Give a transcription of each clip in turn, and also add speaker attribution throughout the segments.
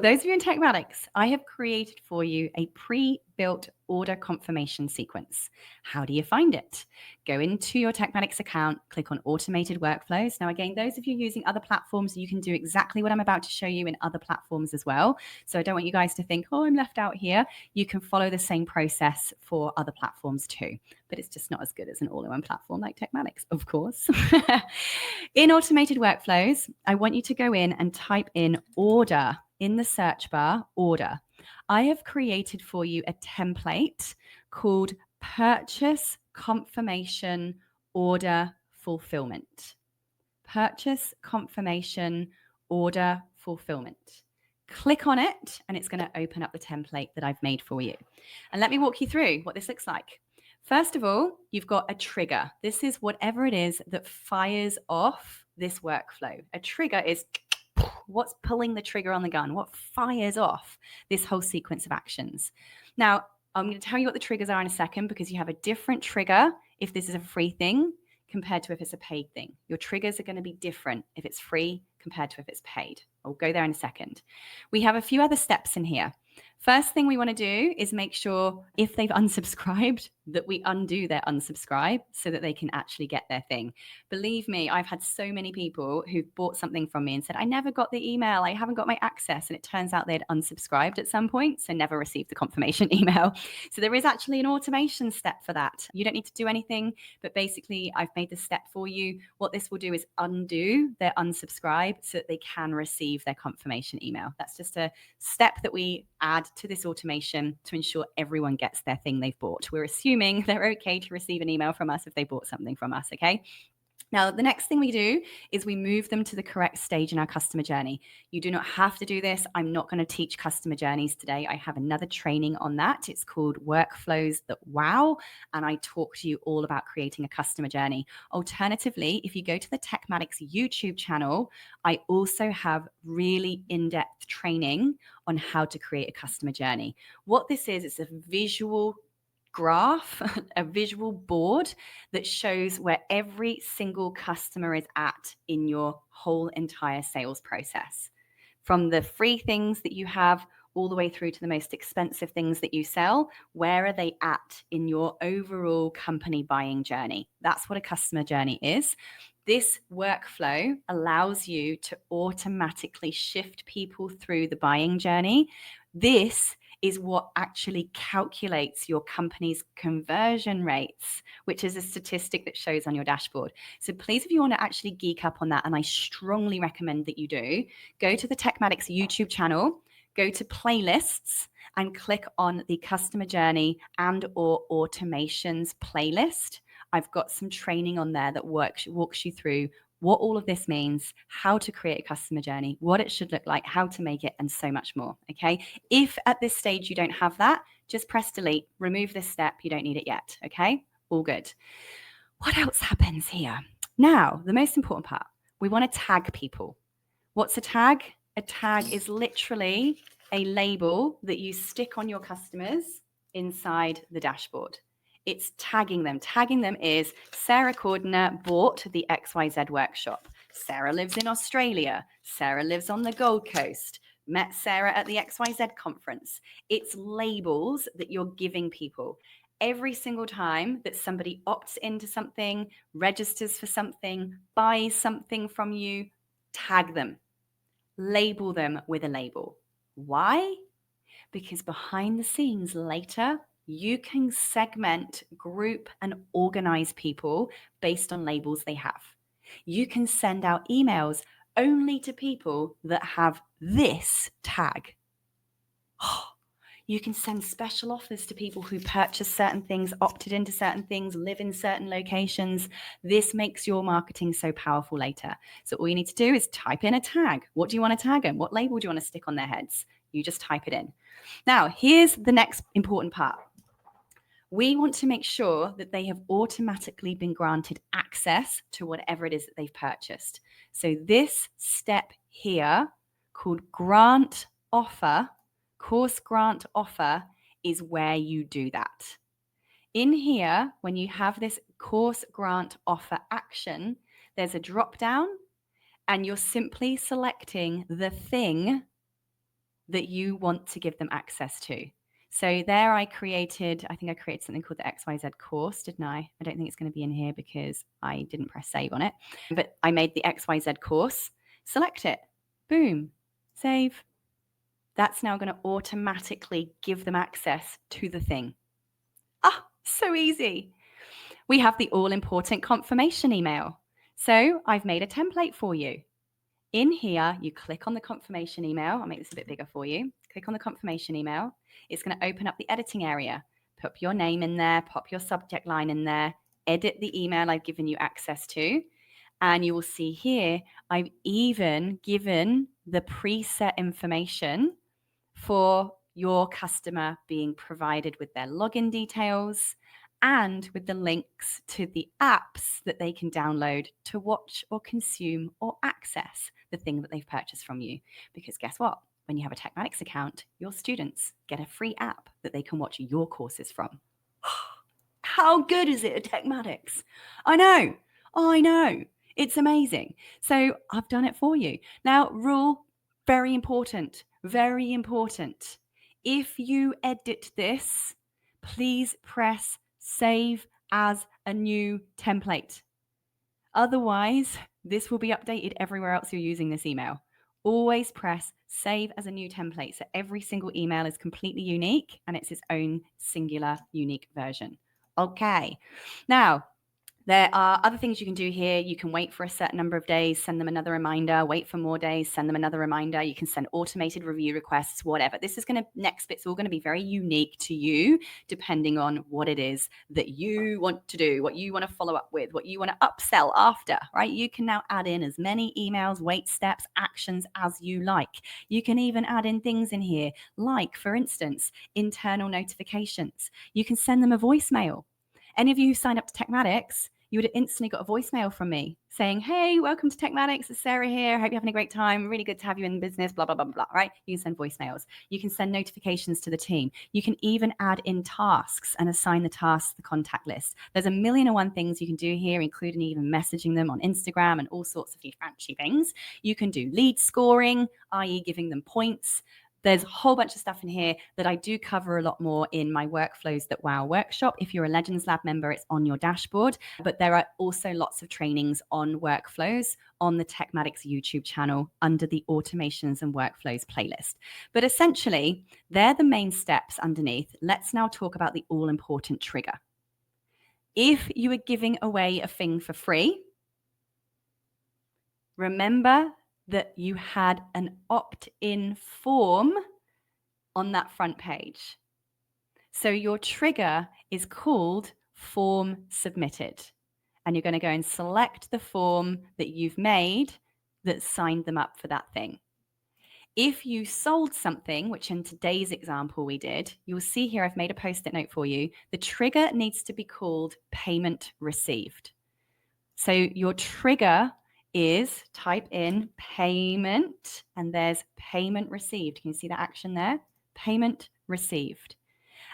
Speaker 1: Those of you in Tekmatix, I have created for you a pre-built order confirmation sequence. How do you find it? Go into your Tekmatix account, click on automated workflows. Now, again, those of you using other platforms, you can do exactly what I'm about to show you in other platforms as well. So I don't want you guys to think, oh, I'm left out here. You can follow the same process for other platforms too, but it's just not as good as an all-in-one platform like Tekmatix, of course. In automated workflows, I want you to go in and type in order in the search bar, order. I have created for you a template called Purchase Confirmation Order Fulfillment. Purchase Confirmation Order Fulfillment. Click on it and it's going to open up the template that I've made for you. And let me walk you through what this looks like. First of all, you've got a trigger. This is whatever it is that fires off this workflow. A trigger is what's pulling the trigger on the gun, what fires off this whole sequence of actions. Now, I'm going to tell you what the triggers are in a second because you have a different trigger if this is a free thing compared to if it's a paid thing. Your triggers are going to be different if it's free compared to if it's paid. I'll go there in a second. We have a few other steps in here. First thing we want to do is make sure if they've unsubscribed that we undo their unsubscribe so that they can actually get their thing. Believe me, I've had so many people who've bought something from me and said, I never got the email, I haven't got my access. And it turns out they'd unsubscribed at some point, so never received the confirmation email. So there is actually an automation step for that. You don't need to do anything, but basically I've made the step for you. What this will do is undo their unsubscribe so that they can receive their confirmation email. That's just a step that we add to this automation to ensure everyone gets their thing they've bought. We're assuming they're okay to receive an email from us if they bought something from us, okay? Now, the next thing we do is we move them to the correct stage in our customer journey. You do not have to do this. I'm not going to teach customer journeys today. I have another training on that. It's called Workflows That Wow, and I talk to you all about creating a customer journey. Alternatively, if you go to the Tekmatix YouTube channel, I also have really in-depth training on how to create a customer journey. What this is, it's a visual graph, a visual board that shows where every single customer is at in your whole entire sales process. From the free things that you have all the way through to the most expensive things that you sell, where are they at in your overall company buying journey? That's what a customer journey is. This workflow allows you to automatically shift people through the buying journey. This is what actually calculates your company's conversion rates, which is a statistic that shows on your dashboard. So please, if you want to actually geek up on that, and I strongly recommend that you do, go to the Tekmatix YouTube channel, go to playlists and click on the customer journey and or automations playlist. I've got some training on there that walks you through what all of this means, how to create a customer journey, what it should look like, how to make it, and so much more, okay? If at this stage you don't have that, just press delete, remove this step, you don't need it yet, okay? All good. What else happens here? Now, the most important part, we want to tag people. What's a tag? A tag is literally a label that you stick on your customers inside the dashboard. It's tagging them. Tagging them is Sarah Cordiner bought the XYZ workshop. Sarah lives in Australia. Sarah lives on the Gold Coast. Met Sarah at the XYZ conference. It's labels that you're giving people. Every single time that somebody opts into something, registers for something, buys something from you, tag them. Label them with a label. Why? Because behind the scenes later, you can segment, group, and organize people based on labels they have. You can send out emails only to people that have this tag. You can send special offers to people who purchase certain things, opted into certain things, live in certain locations. This makes your marketing so powerful later. So all you need to do is type in a tag. What do you want to tag them? What label do you want to stick on their heads? You just type it in. Now, here's the next important part. We want to make sure that they have automatically been granted access to whatever it is that they've purchased. So this step here, called grant offer, course grant offer, is where you do that. In here, when you have this course grant offer action, there's a drop down and you're simply selecting the thing that you want to give them access to. So there I think I created something called the XYZ course, didn't I? I don't think it's going to be in here because I didn't press save on it. But I made the XYZ course, select it, boom, save. That's now going to automatically give them access to the thing. So easy. We have the all-important confirmation email. So I've made a template for you. In here, you click on the confirmation email. I'll make this a bit bigger for you. Click on the confirmation email. It's going to open up the editing area. Put your name in there, pop your subject line in there, edit the email I've given you access to. And you will see here, I've even given the preset information for your customer being provided with their login details and with the links to the apps that they can download to watch or consume or access the thing that they've purchased from you. Because guess what? When you have a Tekmatix account, your students get a free app that they can watch your courses from. How good is it at Tekmatix? I know. It's amazing. So I've done it for you. Now, rule, very important. If you edit this, please press save as a new template. Otherwise, this will be updated everywhere else you're using this email. Always press save as a new template. So every single email is completely unique and it's its own singular unique version. Okay. Now, there are other things you can do here. You can wait for a certain number of days, send them another reminder, wait for more days, send them another reminder. You can send automated review requests, whatever. Next bit's all going to be very unique to you, depending on what it is that you want to do, what you want to follow up with, what you want to upsell after, right? You can now add in as many emails, wait steps, actions as you like. You can even add in things in here, like, for instance, internal notifications. You can send them a voicemail. Any of you who signed up to Tekmatix, you would have instantly got a voicemail from me saying, hey, welcome to Tekmatix. It's Sarah here. Hope you're having a great time. Really good to have you in the business, blah, blah, blah, blah, right? You can send voicemails. You can send notifications to the team. You can even add in tasks and assign the tasks to the contact list. There's a million and one things you can do here, including even messaging them on Instagram and all sorts of fancy things. You can do lead scoring, i.e. giving them points. There's a whole bunch of stuff in here that I do cover a lot more in my Workflows That Wow workshop. If you're a Legends Lab member, it's on your dashboard. But there are also lots of trainings on workflows on the Tekmatix YouTube channel under the Automations and Workflows playlist. But essentially, they're the main steps underneath. Let's now talk about the all-important trigger. If you are giving away a thing for free, remember that you had an opt-in form on that front page. So your trigger is called form submitted. And you're going to go and select the form that you've made that signed them up for that thing. If you sold something, which in today's example we did, you'll see here I've made a post-it note for you. The trigger needs to be called payment received. So your trigger is type in payment and there's payment received. Can you see that action there? Payment received.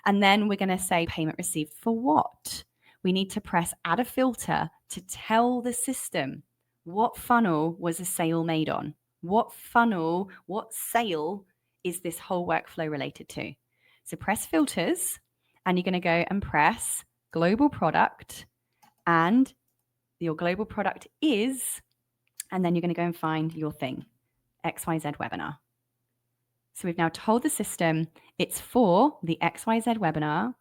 Speaker 1: And then we're going to say payment received for what? We need to press add a filter to tell the system what funnel was a sale made on. What funnel, what sale is this whole workflow related to? So press filters and you're going to go and press global product and your global product is, and then you're going to go and find your thing, XYZ webinar. So we've now told the system it's for the XYZ webinar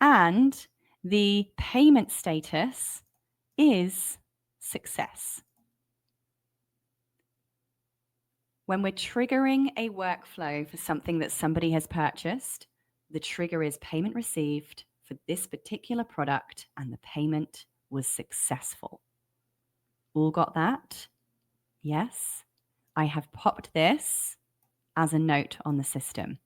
Speaker 1: and the payment status is success. When we're triggering a workflow for something that somebody has purchased, the trigger is payment received for this particular product and the payment was successful. All got that? Yes. I have popped this as a note on the system.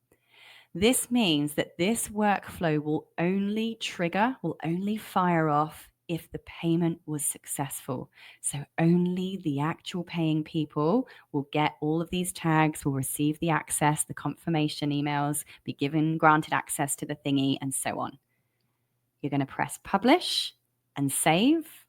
Speaker 1: This means that this workflow will only fire off if the payment was successful. So only the actual paying people will get all of these tags, will receive the access, the confirmation emails, be granted access to the thingy, and so on. You're going to press publish and save.